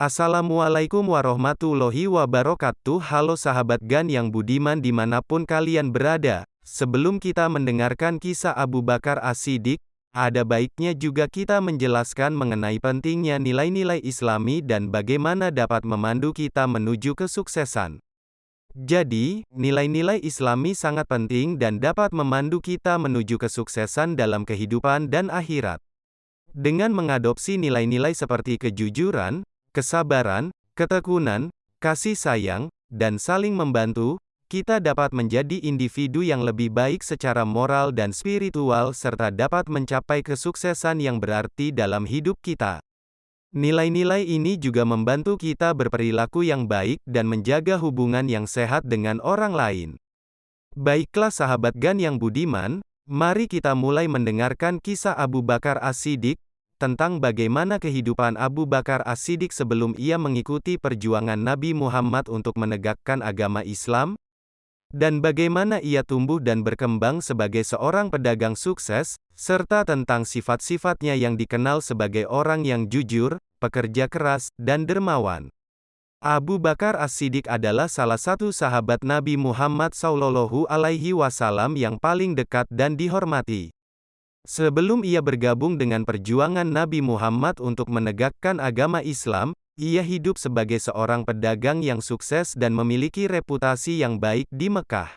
Assalamualaikum warahmatullahi wabarakatuh. Halo sahabat Gan yang budiman dimanapun kalian berada. Sebelum kita mendengarkan kisah Abu Bakar As-Siddiq, ada baiknya juga kita menjelaskan mengenai pentingnya nilai-nilai Islami dan bagaimana dapat memandu kita menuju kesuksesan. Jadi, nilai-nilai Islami sangat penting dan dapat memandu kita menuju kesuksesan dalam kehidupan dan akhirat. Dengan mengadopsi nilai-nilai seperti kejujuran, kesabaran, ketekunan, kasih sayang, dan saling membantu, kita dapat menjadi individu yang lebih baik secara moral dan spiritual serta dapat mencapai kesuksesan yang berarti dalam hidup kita. Nilai-nilai ini juga membantu kita berperilaku yang baik dan menjaga hubungan yang sehat dengan orang lain. Baiklah sahabat Gan yang budiman, mari kita mulai mendengarkan kisah Abu Bakar As-Siddiq, tentang bagaimana kehidupan Abu Bakar As-Siddiq sebelum ia mengikuti perjuangan Nabi Muhammad untuk menegakkan agama Islam, dan bagaimana ia tumbuh dan berkembang sebagai seorang pedagang sukses, serta tentang sifat-sifatnya yang dikenal sebagai orang yang jujur, pekerja keras, dan dermawan. Abu Bakar As-Siddiq adalah salah satu sahabat Nabi Muhammad SAW yang paling dekat dan dihormati. Sebelum ia bergabung dengan perjuangan Nabi Muhammad untuk menegakkan agama Islam, ia hidup sebagai seorang pedagang yang sukses dan memiliki reputasi yang baik di Mekah.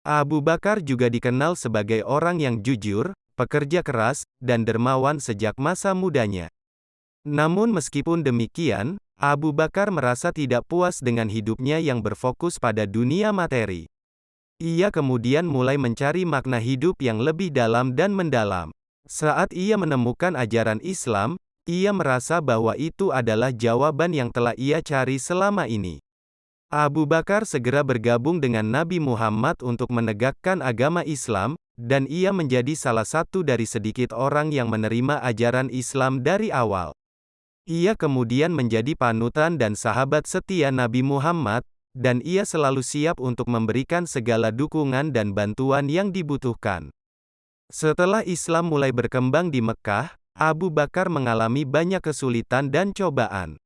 Abu Bakar juga dikenal sebagai orang yang jujur, pekerja keras, dan dermawan sejak masa mudanya. Namun meskipun demikian, Abu Bakar merasa tidak puas dengan hidupnya yang berfokus pada dunia materi. Ia kemudian mulai mencari makna hidup yang lebih dalam dan mendalam. Saat ia menemukan ajaran Islam, ia merasa bahwa itu adalah jawaban yang telah ia cari selama ini. Abu Bakar segera bergabung dengan Nabi Muhammad untuk menegakkan agama Islam, dan ia menjadi salah satu dari sedikit orang yang menerima ajaran Islam dari awal. Ia kemudian menjadi panutan dan sahabat setia Nabi Muhammad, dan ia selalu siap untuk memberikan segala dukungan dan bantuan yang dibutuhkan. Setelah Islam mulai berkembang di Mekah, Abu Bakar mengalami banyak kesulitan dan cobaan.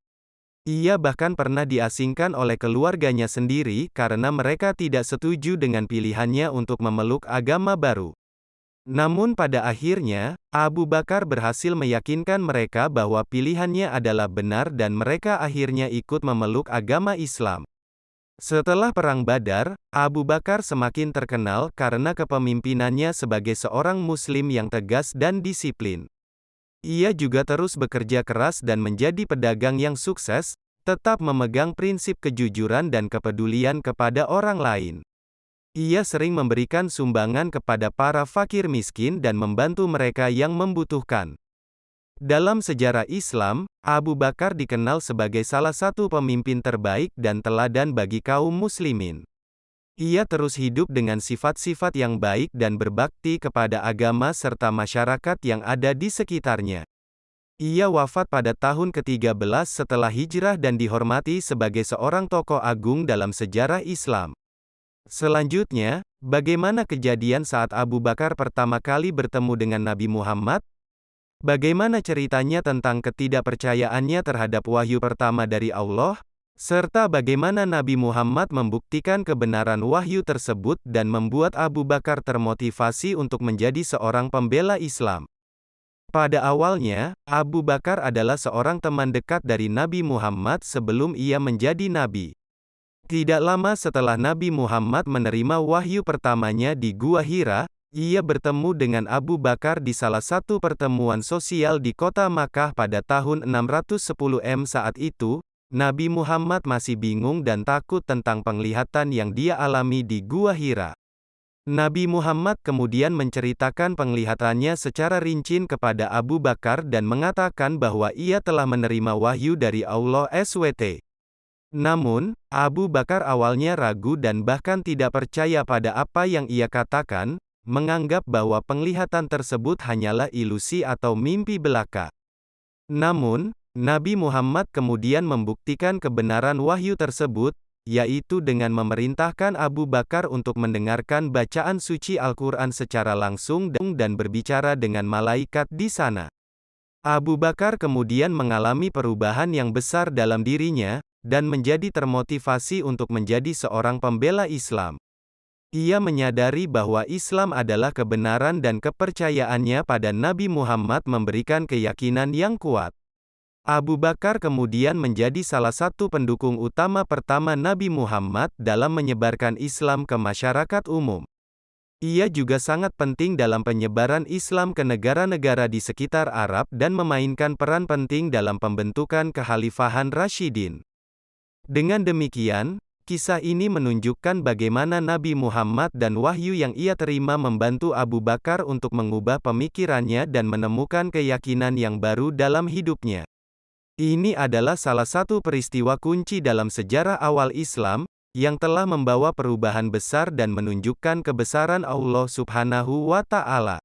Ia bahkan pernah diasingkan oleh keluarganya sendiri karena mereka tidak setuju dengan pilihannya untuk memeluk agama baru. Namun pada akhirnya, Abu Bakar berhasil meyakinkan mereka bahwa pilihannya adalah benar dan mereka akhirnya ikut memeluk agama Islam. Setelah Perang Badar, Abu Bakar semakin terkenal karena kepemimpinannya sebagai seorang Muslim yang tegas dan disiplin. Ia juga terus bekerja keras dan menjadi pedagang yang sukses, tetap memegang prinsip kejujuran dan kepedulian kepada orang lain. Ia sering memberikan sumbangan kepada para fakir miskin dan membantu mereka yang membutuhkan. Dalam sejarah Islam, Abu Bakar dikenal sebagai salah satu pemimpin terbaik dan teladan bagi kaum muslimin. Ia terus hidup dengan sifat-sifat yang baik dan berbakti kepada agama serta masyarakat yang ada di sekitarnya. Ia wafat pada tahun ke-13 setelah hijrah dan dihormati sebagai seorang tokoh agung dalam sejarah Islam. Selanjutnya, bagaimana kejadian saat Abu Bakar pertama kali bertemu dengan Nabi Muhammad? Bagaimana ceritanya tentang ketidakpercayaannya terhadap wahyu pertama dari Allah, serta bagaimana Nabi Muhammad membuktikan kebenaran wahyu tersebut dan membuat Abu Bakar termotivasi untuk menjadi seorang pembela Islam. Pada awalnya, Abu Bakar adalah seorang teman dekat dari Nabi Muhammad sebelum ia menjadi nabi. Tidak lama setelah Nabi Muhammad menerima wahyu pertamanya di Gua Hira, ia bertemu dengan Abu Bakar di salah satu pertemuan sosial di kota Makkah pada tahun 610 saat itu, Nabi Muhammad masih bingung dan takut tentang penglihatan yang dia alami di Gua Hira. Nabi Muhammad kemudian menceritakan penglihatannya secara rinci kepada Abu Bakar dan mengatakan bahwa ia telah menerima wahyu dari Allah SWT. Namun, Abu Bakar awalnya ragu dan bahkan tidak percaya pada apa yang ia katakan, menganggap bahwa penglihatan tersebut hanyalah ilusi atau mimpi belaka. Namun, Nabi Muhammad kemudian membuktikan kebenaran wahyu tersebut, yaitu dengan memerintahkan Abu Bakar untuk mendengarkan bacaan suci Al-Quran secara langsung dan berbicara dengan malaikat di sana. Abu Bakar kemudian mengalami perubahan yang besar dalam dirinya, dan menjadi termotivasi untuk menjadi seorang pembela Islam. Ia menyadari bahwa Islam adalah kebenaran dan kepercayaannya pada Nabi Muhammad memberikan keyakinan yang kuat. Abu Bakar kemudian menjadi salah satu pendukung utama pertama Nabi Muhammad dalam menyebarkan Islam ke masyarakat umum. Ia juga sangat penting dalam penyebaran Islam ke negara-negara di sekitar Arab dan memainkan peran penting dalam pembentukan kekhalifahan Rasyidin. Dengan demikian, kisah ini menunjukkan bagaimana Nabi Muhammad dan wahyu yang ia terima membantu Abu Bakar untuk mengubah pemikirannya dan menemukan keyakinan yang baru dalam hidupnya. Ini adalah salah satu peristiwa kunci dalam sejarah awal Islam, yang telah membawa perubahan besar dan menunjukkan kebesaran Allah Subhanahu wa Ta'ala.